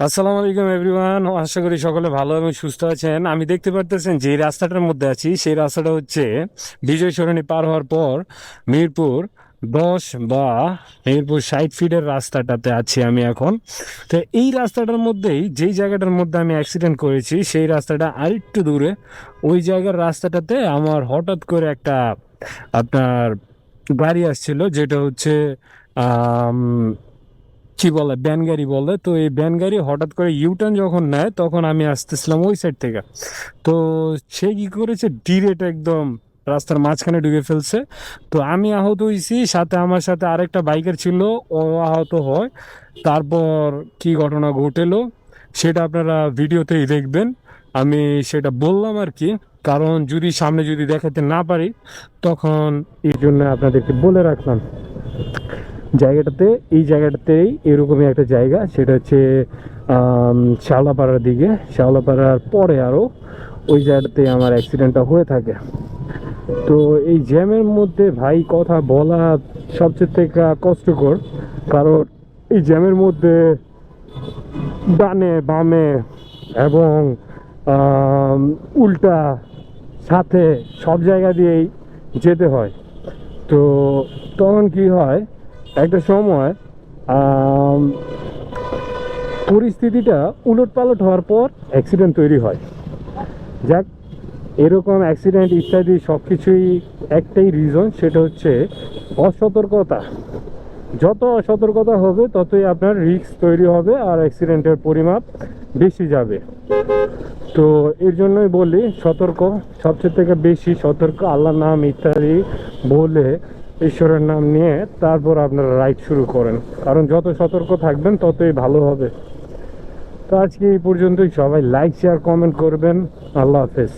আসসালামু আলাইকুম এভরিওয়ান, আশা করি সকলে ভালো এবং সুস্থ আছেন। আমি দেখতে পারতেছেন যে রাস্তাটার মধ্যে আছি, সেই রাস্তাটা হচ্ছে বিজয় সরণি পার হওয়ার পর মিরপুর 10 বা মিরপুর 60 ফিটের রাস্তাটাতে আছি আমি এখন। তো এই রাস্তাটার মধ্যেই, যেই জায়গাটার মধ্যে আমি অ্যাক্সিডেন্ট করেছি, সেই রাস্তাটা আরেকটু দূরে। ওই জায়গার রাস্তাটাতে আমার হঠাৎ করে একটা আপনার গাড়ি আসছিল, যেটা হচ্ছে কি বলে, ভ্যান গাড়ি বলে। তো এই ভ্যান গাড়ি হঠাৎ করে ইউটার্ন যখন নেয়, তখন আমি আসতেছিলাম ওই সাইড থেকে। তো সে কি করেছে, ডিরেক্ট একদম রাস্তার মাঝখানে ঢুকে ফেলছে। তো আমি আহত হয়েছি, সাথে আমার সাথে আরেকটা বাইকার ছিল, ও আহত হয়। তারপর কি ঘটনা ঘটেলো সেটা আপনারা ভিডিওতেই দেখবেন। আমি সেটা বললাম আর কি, কারণ যদি সামনে যদি দেখাতে না পারি, তখন এই জন্য আপনাদেরকে বলে রাখলাম। জায়গাটাতে, এই জায়গাটাতেই এরকমই একটা জায়গা, সেটা হচ্ছে শ্যাওলাপাড়ার দিকে, শ্যাওলাপাড়ার পরে আরও ওই জায়গাটাতে আমার অ্যাক্সিডেন্টটা হয়ে থাকে। তো এই জ্যামের মধ্যে ভাই কথা বলা সবচেয়ে থেকে কষ্টকর, কারণ এই জ্যামের মধ্যে ডানে বামে এবং উল্টা সাথে সব জায়গা দিয়েই যেতে হয়। তো তখন কি হয়, একটা সময় আম, পরিস্থিতিটা উলটপালট হওয়ার পর অ্যাক্সিডেন্ট তৈরি হয়। যাক, এরকম অ্যাক্সিডেন্ট ইত্যাদি সব কিছুই একটাই রিজন, সেটা হচ্ছে অসতর্কতা। যত অসতর্কতা হবে ততই আপনার রিস্ক তৈরি হবে আর অ্যাক্সিডেন্টের পরিমাপ বেশি যাবে। তো এর জন্যই বলি, সতর্ক, সবচেয়ে থেকে বেশি সতর্ক, আল্লাহর নাম ইত্যাদি বলে, ঈশ্বরের নাম নিয়ে তারপর আপনারা রাইড শুরু করেন, কারণ যত সতর্ক থাকবেন ততই ভালো হবে। তো আজকে এই পর্যন্তই। সবাই লাইক শেয়ার কমেন্ট করবেন। আল্লাহ হাফেজ।